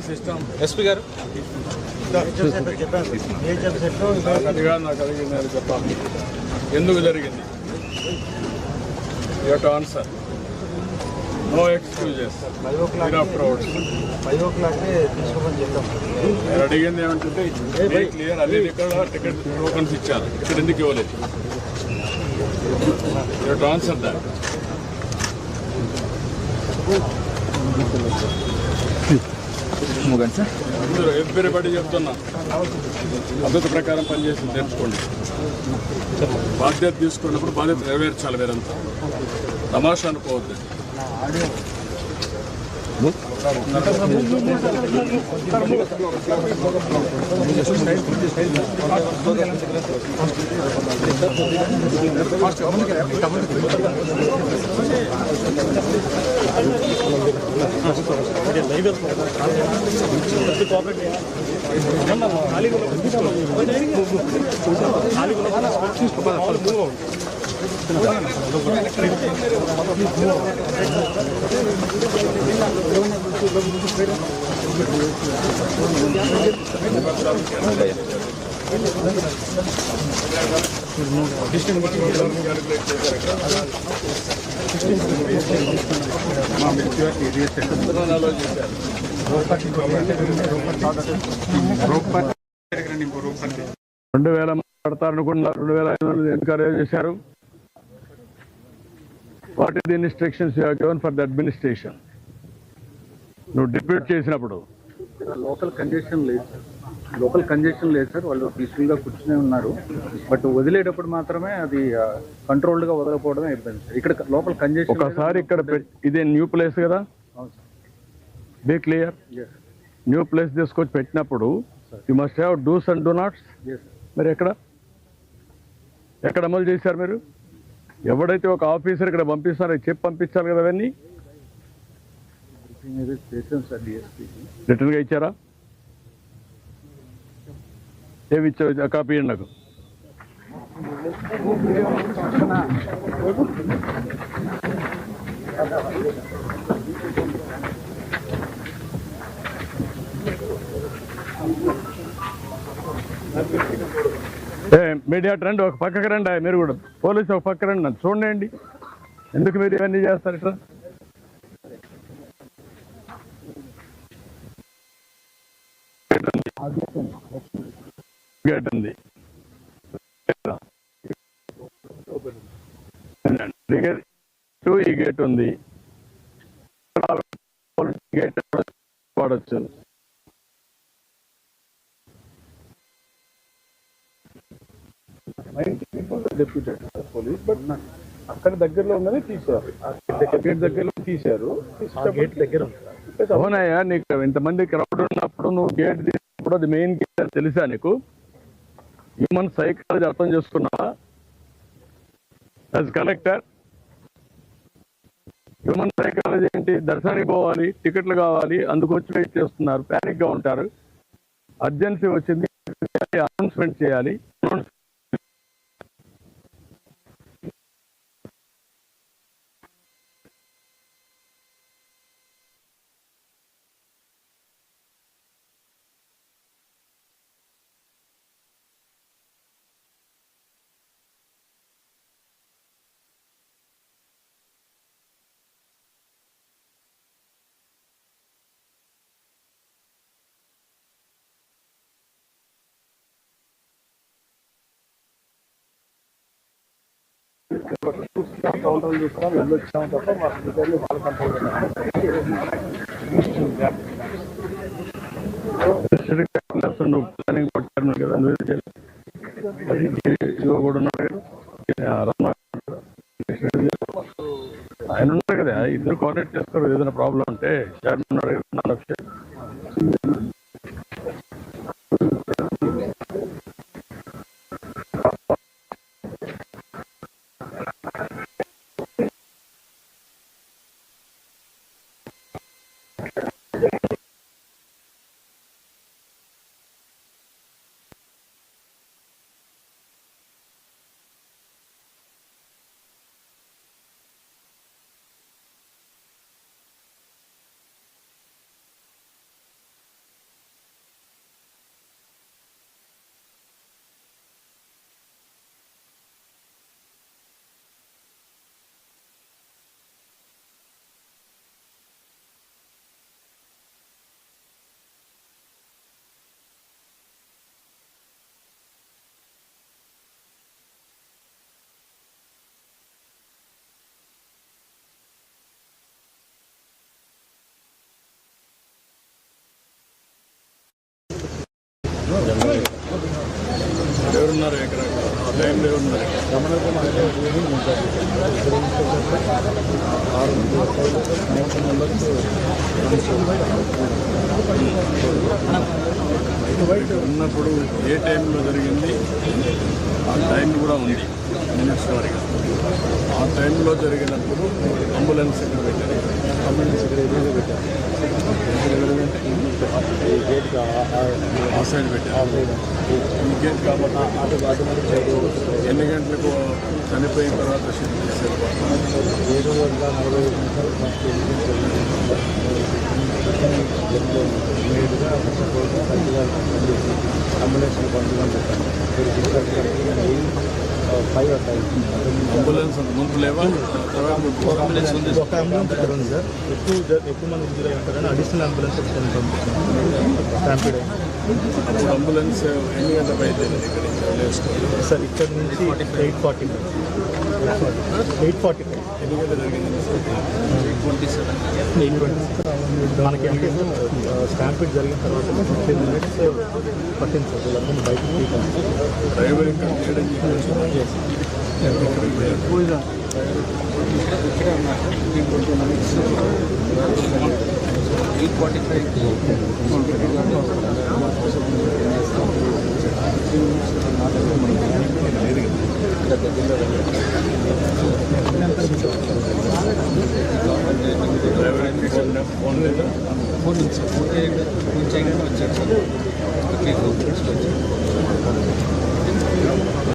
System SP గారు నాకు అడిగింది చెప్పాలి ఎందుకు జరిగింది. You to answer. No excuses. నేను అడిగింది ఏమంటే క్లియర్ అన్ని ఇక్కడ టికెట్ టోకన్స్ ఇచ్చారు, ఇక్కడ ఎందుకు ఇవ్వలేదు. You to answer that. అందరూ ఎవ్రీబడి చెప్తున్నా పద్ధతి ప్రకారం పనిచేసి నేర్చుకోండి. బాధ్యత తీసుకున్నప్పుడు బాధ్యత నెరవేర్చాలి. మీరంతా తమాషా అనుకోవద్దు. రెండు వేల పడతారనుకున్నా, 2500 ఎన్కరేజ్ చేశారు. What is the instructions you have given for the administration? నువ్వు డిప్యూట్ చేసినప్పుడు లోకల్ కంజెషన్ లేదు సార్. వాళ్ళు పీస్ఫుల్ గా కూర్చునే ఉన్నారు. బట్ వదిలేటప్పుడు మాత్రమే అది కంట్రోల్డ్ గా వదలకపోవడమే ఇబ్బంది సార్. ఇక్కడ లోకల్ కంజెషన్ ఒకసారి ఇక్కడ ఇదే న్యూ ప్లేస్ కదా, బీ క్లియర్. న్యూ ప్లేస్ తీసుకొచ్చి పెట్టినప్పుడు you must have dos and do nots. మరి ఎక్కడ అమలు చేశారు మీరు? ఎవడైతే ఒక ఆఫీసర్ ఇక్కడ పంపిస్తారో చెప్పి పంపించాలి కదా. అవన్నీ రిటర్న్ గా ఇచ్చారా? ఏమి ఇచ్చారు? కాపీ ఇవ్వండి నాకు. మీడియా రండి, ఒక పక్కకి రండి. మీరు కూడా పోలీసు ఒక పక్క రండి, నన్ను చూడండి. ఎందుకు మీరు ఇవన్నీ చేస్తారు? ఇట్లా గేట్ ఉంది, ఈ గేట్ ఉంది, గేట్ వాడచ్చు. డెప్యూటెడ్ పోలీస్, బట్ అక్కడ దగ్గరలో ఉన్నది తీశారు. గేట్ దగ్గరలో తీశారు. గేట్ దగ్గర అవునాయా? నీకు ఇంతమంది క్రౌడ్ ఉన్నప్పుడు నువ్వు గేట్ తీసినప్పుడు అది మెయిన్ గేట్ అని తెలుసా నీకు? హ్యూమన్ సైకాలజీ అర్థం చేసుకున్నావా? యాజ్ కలెక్టర్ హ్యూమన్ సైకాలజీ ఏంటి? దర్శనానికి పోవాలి, టికెట్లు కావాలి, అందుకు వచ్చి వెయిట్ చేస్తున్నారు, ప్యానిక్ గా ఉంటారు. అర్జెన్సీ వచ్చింది, అనౌన్స్మెంట్ చేయాలి. కౌంటర్లు చూస్తున్నాం, వెళ్ళొచ్చాము తప్ప మా అధికారులు వాళ్ళ కంట్రోల్ నువ్వు ప్లానింగ్ పట్టాను కదా, నువ్వు కూడా ఉన్నాడు కదా, ఆయన ఉన్నారు కదా, ఇద్దరు కోఆర్డినేట్ చేస్తారు. ఏదైనా ప్రాబ్లం అంటే చైర్మన్ ఉన్నాడు కదా. ఎవరున్నారు ఇక్కడ ఆ టైంలో ఎవరున్నారు ఉన్నప్పుడు ఏ టైంలో జరిగింది ఆ టైం కూడా ఉంది మినిట్స్ వరకు ఆ టైంలో జరిగినప్పుడు అంబులెన్స్ ఇక్కడ పెట్టారు అంబులెన్స్ ఇక్కడ ఎదురుగా పెట్టారు ఆ సైడ్ పెట్టారు ఈ గేట్ కాబట్టి ఎన్ని గంటలకు చనిపోయిన తర్వాత షిఫ్ట్ చేశారు 7 అంబులెన్స్ అంబులెన్స్ ముందు లేవా అంబులెన్స్ ఉంది, ఒక అంబులెన్స్ ఇక్కడ ఉంది సార్. ఎక్కువ మంది ఇంజూర్ అయి ఉంటారని అడిషనల్ అంబులెన్స్ స్టాంపీడ్ అప్పుడు అంబులెన్స్ ఎన్ని గంటలకు అయితే సార్. ఇక్కడ నుంచి 8:40 ఎన్ని గంటలు జరిగింది 8:20 మనకి అంటే స్టాంపీడ్ జరిగిన తర్వాత 15 minutes పట్టింది సార్. వీళ్ళందరినీ బయటకు తీయడానికి డ్రైవర్ ఇంకా చేయడం ఫోన్ లేదా ఫోన్ నుంచి వచ్చాడు సార్.